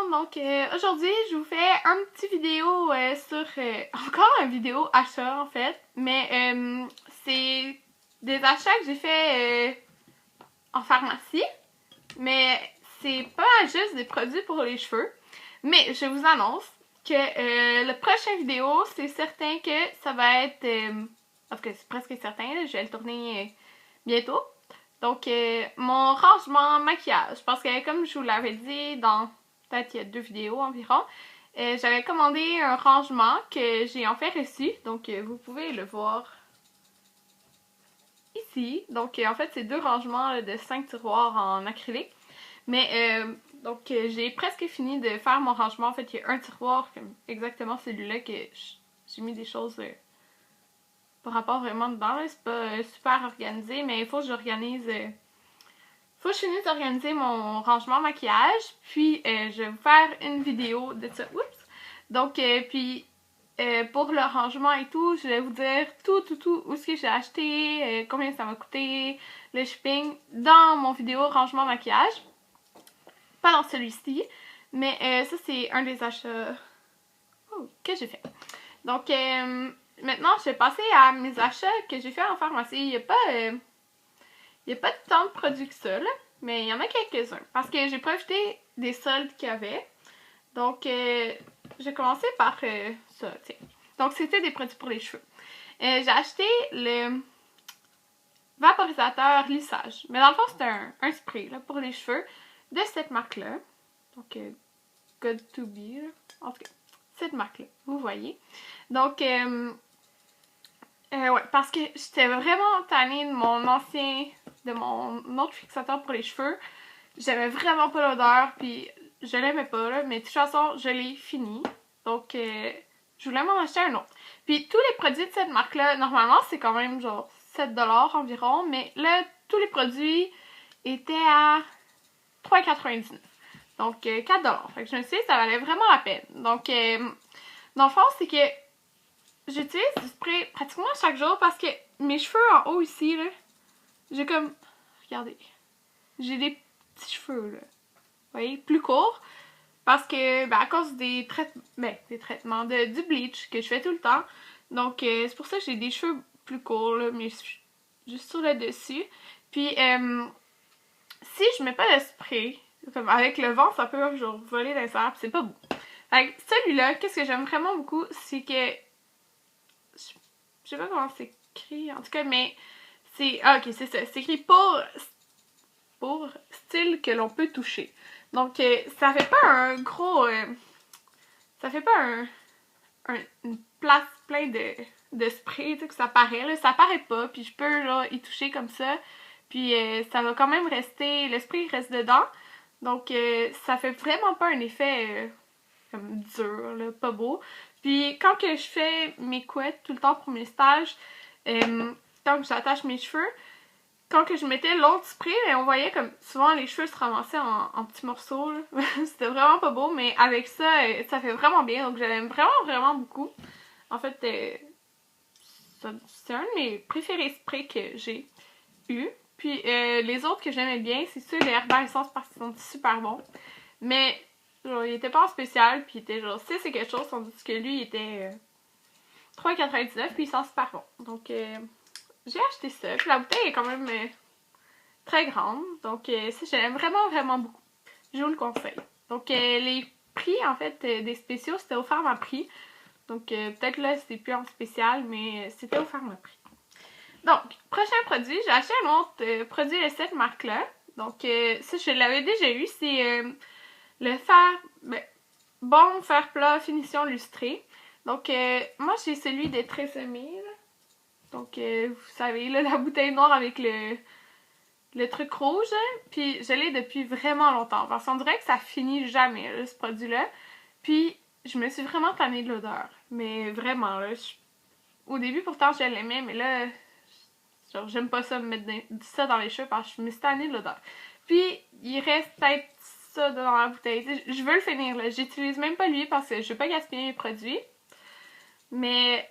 monde, donc aujourd'hui je vous fais un petit vidéo sur encore une vidéo achat en fait, mais c'est des achats que j'ai fait en pharmacie, mais c'est pas juste des produits pour les cheveux, mais je vous annonce que le prochain vidéo c'est certain que ça va être, en tout cas c'est presque certain, là, je vais le tourner bientôt. Donc, mon rangement maquillage, parce que comme je vous l'avais dit dans peut-être il y a 2 vidéos environ, j'avais commandé un rangement que j'ai en fait reçu, donc vous pouvez le voir ici. Donc, en fait, c'est 2 rangements là, de 5 tiroirs en acrylique, mais donc j'ai presque fini de faire mon rangement. En fait, il y a un tiroir, comme exactement celui-là, que j'ai mis des choses par rapport vraiment dedans, c'est pas super organisé, mais il faut que j'organise... faut que je finisse d'organiser mon rangement maquillage, puis je vais vous faire une vidéo de ça. Oups! Donc, puis pour le rangement et tout, je vais vous dire tout, où est-ce que j'ai acheté, combien ça m'a coûté, le shipping, dans mon vidéo rangement maquillage. Pas dans celui-ci, mais ça c'est un des achats que j'ai fait. Donc, maintenant, je vais passer à mes achats que j'ai fait en pharmacie. Il n'y a pas tant de produits que ça, là, mais il y en a quelques-uns. Parce que j'ai profité des soldes qu'il y avait. Donc, j'ai commencé par ça, tiens. Donc, c'était des produits pour les cheveux. J'ai acheté le vaporisateur lissage. Mais dans le fond, c'est un spray là, pour les cheveux de cette marque-là. Donc, Good to Be, là. En tout cas, cette marque-là, vous voyez. Donc, ouais, parce que j'étais vraiment tannée de mon autre fixateur pour les cheveux. J'aimais vraiment pas l'odeur, puis je l'aimais pas, là, mais de toute façon, je l'ai fini. Donc, je voulais m'en acheter un autre. Puis, tous les produits de cette marque-là, normalement, c'est quand même genre 7$ environ, mais là, tous les produits étaient à 3,99$. Donc, 4$. Fait que je me suis dit que ça valait vraiment la peine. Donc, dans le fond, c'est que j'utilise du spray pratiquement chaque jour parce que mes cheveux en haut ici, là, j'ai comme... Regardez. J'ai des petits cheveux, là. Vous voyez? Plus courts. Parce que, ben, à cause des traitements, du bleach que je fais tout le temps. Donc, c'est pour ça que j'ai des cheveux plus courts, là, mais juste sur le dessus. Puis, si je mets pas de spray, comme avec le vent, ça peut genre voler dans les airs, puis c'est pas beau. Fait que celui-là, qu'est-ce que j'aime vraiment beaucoup, c'est que... Je sais pas comment c'est écrit, en tout cas, mais c'est... Ah, ok, c'est ça. C'est écrit pour style que l'on peut toucher. Donc, ça fait pas un gros... ça fait pas une place plein de spray, tu sais, que ça paraît, là. Ça paraît pas, puis je peux, genre, y toucher comme ça. Puis, ça va quand même rester... Le spray reste dedans. Donc, ça fait vraiment pas un effet comme dur, là, pas beau. Puis, quand que je fais mes couettes tout le temps pour mes stages, quand j'attache mes cheveux, quand que je mettais l'autre spray, on voyait comme souvent les cheveux se ramassaient en petits morceaux. C'était vraiment pas beau, mais avec ça, ça fait vraiment bien. Donc, j'aime vraiment beaucoup. En fait, c'est un de mes préférés sprays que j'ai eu. Puis, les autres que j'aimais bien, c'est ceux de Herbal Essence parce qu'ils sont super bons. Mais, genre, il était pas en spécial, puis il était genre 6 et quelque chose, tandis que lui, il était 3,99$, puis il sent super bon. Donc, j'ai acheté ça. Puis la bouteille est quand même très grande. Donc, ça, j'aime vraiment beaucoup. Je vous le conseille. Donc, les prix, en fait, des spéciaux, c'était offert à prix. Donc, peut-être là, c'était plus en spécial, mais c'était offert à prix. Donc, prochain produit, j'ai acheté un autre produit de cette marque-là. Donc, ça, je l'avais déjà eu. C'est le Bon Fer Plat Finition Lustrée. Donc, moi, j'ai celui de Tresemmé. Donc, vous savez, là, la bouteille noire avec le truc rouge. Puis, je l'ai depuis vraiment longtemps. Parce qu'on dirait que ça finit jamais, là, ce produit-là. Puis, je me suis vraiment tannée de l'odeur. Mais vraiment, là, au début, pourtant, je l'aimais, mais là... Genre, j'aime pas ça, me mettre ça dans les cheveux parce que je me suis tannée de l'odeur. Puis, il reste peut-être ça dans la bouteille. Je veux le finir, là. J'utilise même pas lui parce que je veux pas gaspiller mes produits. Mais,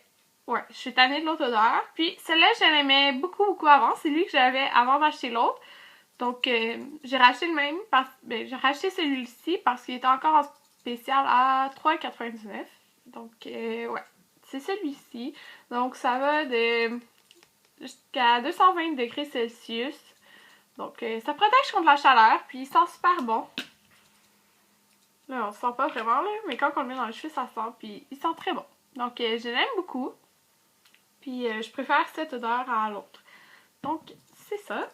ouais, je suis tannée de l'autre odeur. Puis, celle-là, je l'aimais beaucoup avant. C'est lui que j'avais avant d'acheter spécial à 3,99 $. Donc, ouais, c'est celui-ci. Donc, ça va de jusqu'à 220 degrés Celsius. Donc, ça protège contre la chaleur, puis il sent super bon. Là, on sent pas vraiment, là, mais quand on le met dans les cheveux, ça sent, puis il sent très bon. Donc, je l'aime beaucoup. Puis, je préfère cette odeur à l'autre. Donc, c'est ça.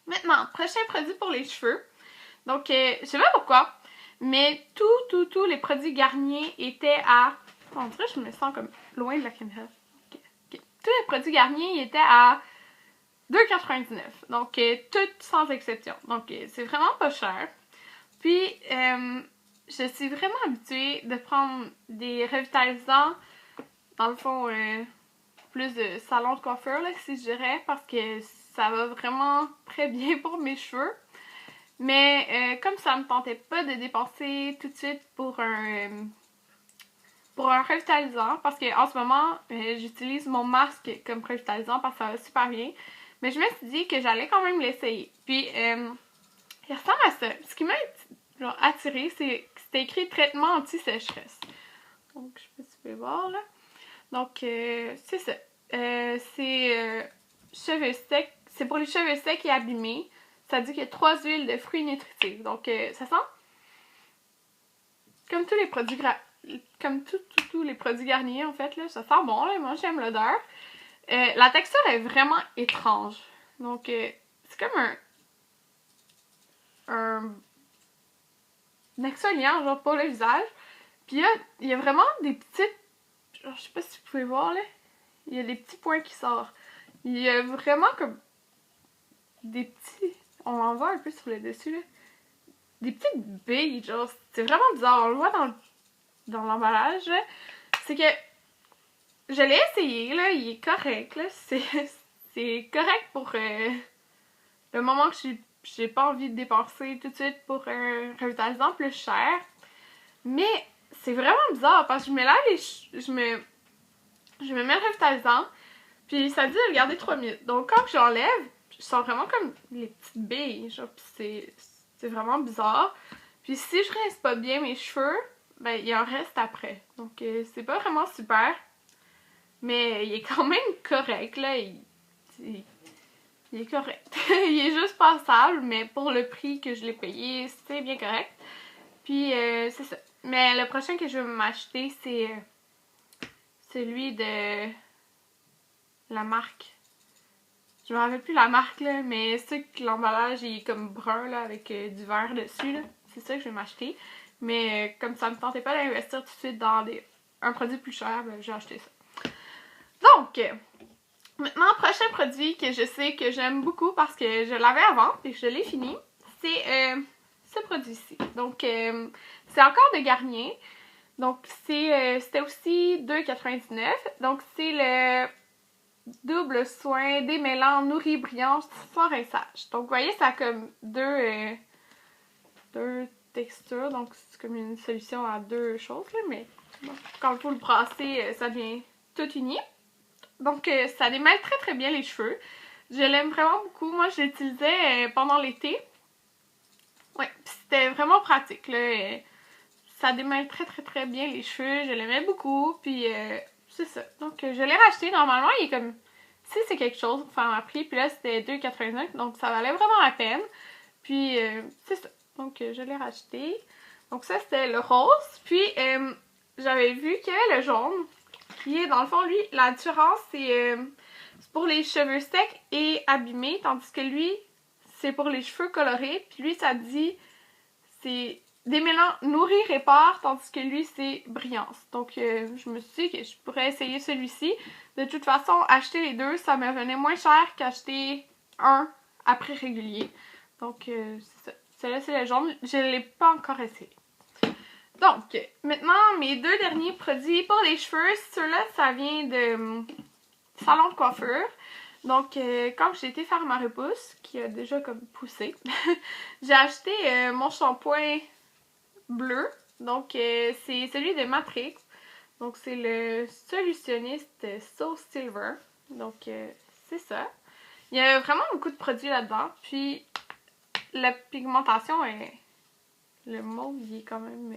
Maintenant, prochain produit pour les cheveux. Donc, je sais pas pourquoi, mais tous les produits Garnier étaient à... On dirait que je me sens comme loin de la caméra. Okay. Tous les produits Garnier étaient à 2,99 $. Donc, toutes sans exception. Donc, c'est vraiment pas cher. Puis, je suis vraiment habituée de prendre des revitalisants, dans le fond, plus de salon de coiffure, là, si je dirais, parce que ça va vraiment très bien pour mes cheveux. Mais comme ça me tentait pas de dépenser tout de suite pour un revitalisant, parce que en ce moment, j'utilise mon masque comme revitalisant parce que ça va super bien. Mais je me suis dit que j'allais quand même l'essayer. Puis, il ressemble à ça. Ce qui m'a attirée, c'est que c'était écrit traitement anti-sécheresse. Donc, je sais pas si vous pouvez voir là. Donc, c'est ça. C'est cheveux secs. C'est pour les cheveux secs et abîmés. Ça dit qu'il y a 3 huiles de fruits nutritifs. Donc, ça sent comme tous les produits tous les produits Garnier, en fait, là. Ça sent bon, là. Moi, j'aime l'odeur. La texture est vraiment étrange. Donc, c'est comme un exfoliant, genre, pour le visage. Puis là, il y a vraiment des petites... Genre, je sais pas si vous pouvez voir, là. Il y a des petits points qui sortent. Il y a vraiment comme des petits... On en voit un peu sur le dessus, là. Des petites billes, genre, c'est vraiment bizarre. On le voit dans l'emballage, là. C'est que je l'ai essayé, là, il est correct, là. C'est correct pour le moment que j'ai pas envie de dépenser tout de suite pour un revitalisant plus cher. Mais c'est vraiment bizarre, parce que je me lave je me mets le revitalisant, puis ça dit de le garder 3 minutes. Donc quand j'enlève, je sens vraiment comme les petites billes, genre, pis c'est vraiment bizarre. Puis si je rince pas bien mes cheveux, ben il en reste après. Donc c'est pas vraiment super, mais il est quand même correct, là. Il est correct. Il est juste passable, mais pour le prix que je l'ai payé, c'est bien correct. Puis c'est ça. Mais le prochain que je vais m'acheter, c'est celui de la marque. Je me rappelle plus la marque, là, mais c'est que l'emballage est comme brun, là, avec du vert dessus, là. C'est ça que je vais m'acheter. Mais comme ça me tentait pas d'investir tout de suite dans un produit plus cher, ben, j'ai acheté ça. Donc, maintenant, prochain produit que je sais que j'aime beaucoup parce que je l'avais avant et que je l'ai fini, c'est ce produit-ci. Donc, c'est encore de Garnier. Donc, c'était aussi 2,99 $. Donc, c'est le double soin démêlant nourri brillant sans rinçage. Donc, vous voyez, ça a comme deux textures. Donc, c'est comme une solution à deux choses, là, mais bon, quand vous le brassez, ça devient tout uni. Donc, ça démêle très très bien les cheveux. Je l'aime vraiment beaucoup. Moi, je l'utilisais pendant l'été. Ouais, c'était vraiment pratique, là. Ça démêle très très très bien les cheveux. Je l'aimais beaucoup. Puis, c'est ça. Donc, je l'ai racheté. Normalement, il est comme... Si c'est quelque chose pour faire un prix. Puis là, c'était 2,89 $. Donc, ça valait vraiment la peine. Puis, c'est ça. Donc, je l'ai racheté. Donc, ça, c'était le rose. Puis, j'avais vu qu'il y avait le jaune. Qui est, dans le fond, lui, la différence, c'est pour les cheveux secs et abîmés. Tandis que lui, c'est pour les cheveux colorés. Puis lui, ça dit, c'est démêlant nourri répare. Tandis que lui, c'est brillance. Donc, je me suis dit que je pourrais essayer celui-ci. De toute façon, acheter les deux, ça me revenait moins cher qu'acheter un à prix régulier. Donc, c'est ça. Celui-là, c'est le jaune. Je ne l'ai pas encore essayé. Donc, maintenant, mes deux derniers produits pour les cheveux. Ceux-là, ça vient de salon de coiffure. Donc, quand j'ai été faire ma repousse, qui a déjà comme poussé, j'ai acheté mon shampoing bleu. Donc, c'est celui de Matrix. Donc, c'est le solutionniste So Silver. Donc, c'est ça. Il y a vraiment beaucoup de produits là-dedans. Puis, la pigmentation est le mauve, il est quand même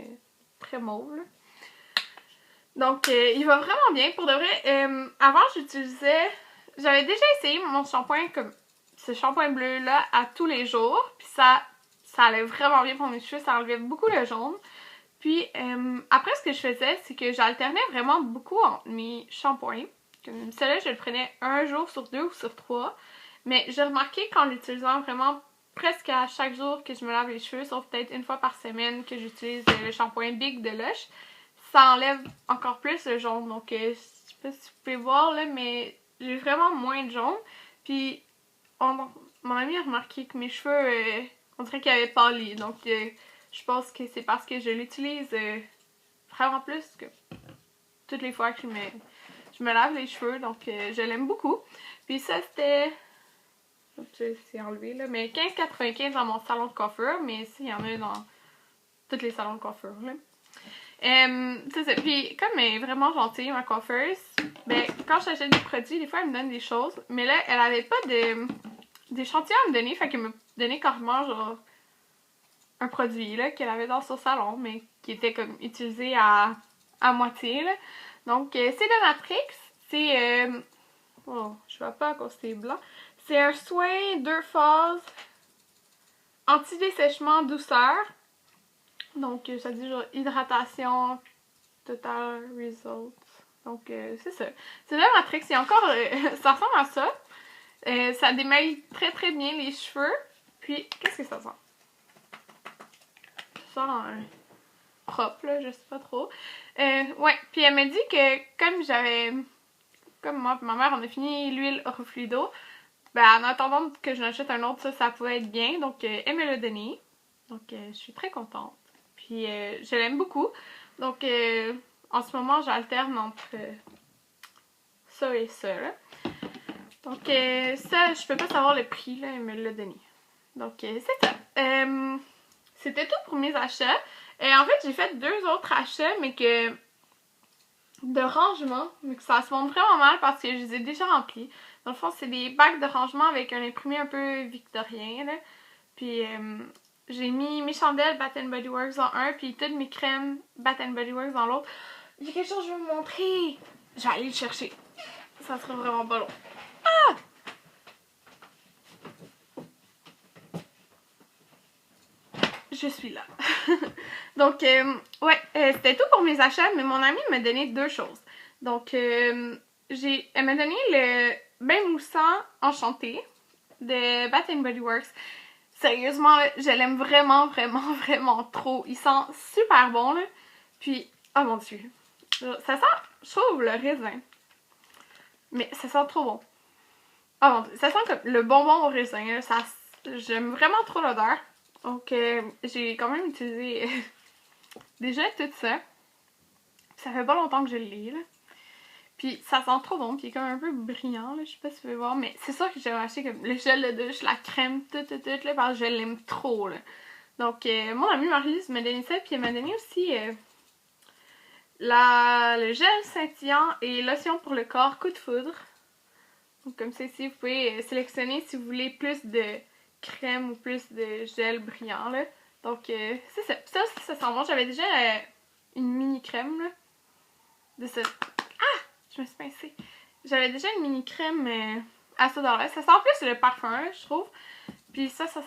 très mauve, là. Donc, il va vraiment bien. Pour de vrai, avant, j'avais déjà essayé mon shampoing, comme ce shampoing bleu-là, à tous les jours. Puis ça allait vraiment bien pour mes cheveux. Ça enlevait beaucoup le jaune. Puis, après, ce que je faisais, c'est que j'alternais vraiment beaucoup entre mes shampoings. Comme celui-là, je le prenais un jour sur 2 ou sur 3. Mais j'ai remarqué qu'en l'utilisant vraiment presque à chaque jour que je me lave les cheveux, sauf peut-être une fois par semaine que j'utilise le shampoing Big de Lush, ça enlève encore plus le jaune. Donc, je sais pas si vous pouvez voir, là, mais j'ai vraiment moins de jaune. Puis, mon ami a remarqué que mes cheveux, on dirait qu'ils avaient pâli. Donc, je pense que c'est parce que je l'utilise vraiment plus que toutes les fois que je me lave les cheveux. Donc, je l'aime beaucoup. Puis ça, c'était... C'est enlevé, là. Mais 15,95 dans mon salon de coiffure. Mais ça, il y en a dans tous les salons de coiffure, là. C'est ça. Puis, comme elle est vraiment gentille, ma coiffeuse, ben, quand j'achète des produits, des fois, elle me donne des choses. Mais là, elle avait pas d'échantillon à me donner. Fait qu'elle me donnait carrément, genre, un produit, là, qu'elle avait dans son salon, mais qui était, comme, utilisé à moitié, là. Donc, c'est de Matrix. C'est, oh, je vois pas à cause c'est blanc. C'est un soin 2 phases anti-dessèchement douceur. Donc, ça dit genre hydratation total result. Donc, c'est ça. C'est de Matrix. Il y a encore... ça ressemble à ça. Ça démêle très très bien les cheveux. Puis, qu'est-ce que ça sent? Ça sent propre, là, je sais pas trop. Ouais, puis elle m'a dit que comme moi et ma mère, on a fini l'huile Orofluido, ben en attendant que je n'achète un autre, ça pouvait être bien. Donc, elle me l'a donné. Donc, je suis très contente. Puis, je l'aime beaucoup. Donc, en ce moment, j'alterne entre ça et ça, là. Donc, ça, je peux pas savoir le prix, là, elle me l'a donné. Donc, c'est ça. C'était tout pour mes achats. En fait, j'ai fait 2 autres achats, mais que de rangement, mais que ça se montre vraiment mal parce que je les ai déjà remplis. Dans le fond, c'est des bacs de rangement avec un imprimé un peu victorien, là. Puis, j'ai mis mes chandelles Bath Body Works dans un, puis toutes mes crèmes Bath Body Works dans l'autre. Il y a quelque chose que je vais vous montrer. Je vais aller le chercher. Ça sera vraiment pas long. Ah! Je suis là. Donc, ouais, c'était tout pour mes achats, mais mon amie m'a donné 2 choses. Donc, elle m'a donné le bain moussant enchanté de Bath Body Works. Sérieusement, là, je l'aime vraiment, vraiment, vraiment trop. Il sent super bon, là. Puis, oh mon dieu. Ça sent, je trouve, le raisin. Mais ça sent trop bon. Oh mon dieu, ça sent comme le bonbon au raisin, là. J'aime vraiment trop l'odeur. Donc, j'ai quand même utilisé déjà tout ça. Ça fait pas longtemps que je l'ai, là. Puis, ça sent trop bon, puis il est comme un peu brillant, là. Je sais pas si vous pouvez voir, mais c'est sûr que j'ai acheté comme le gel de douche, la crème, tout, là, parce que je l'aime trop, là. Donc, mon amie Marie-Lise m'a donné ça, puis elle m'a donné aussi le gel scintillant et lotion pour le corps coup de foudre. Donc, comme ça ici, vous pouvez sélectionner si vous voulez plus de crème ou plus de gel brillant, là. Donc, c'est ça. Ça aussi, ça sent bon. J'avais déjà une mini crème, là. De ce... Ah! Je me suis pincée. J'avais déjà une mini crème à ce odeur-là. Ça sent plus le parfum, là, je trouve. Puis ça sent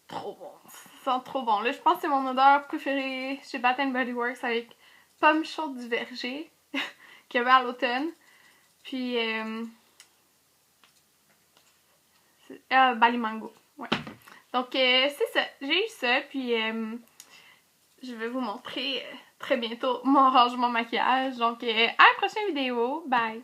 trop bon. Ça sent trop bon. Là, je pense que c'est mon odeur préférée chez Bath Body Works avec pomme chaude du verger qu'il y avait à l'automne. Puis, Balimango. Ouais. Donc, c'est ça. J'ai eu ça. Puis, je vais vous montrer très bientôt mon rangement maquillage. Donc, à la prochaine vidéo. Bye!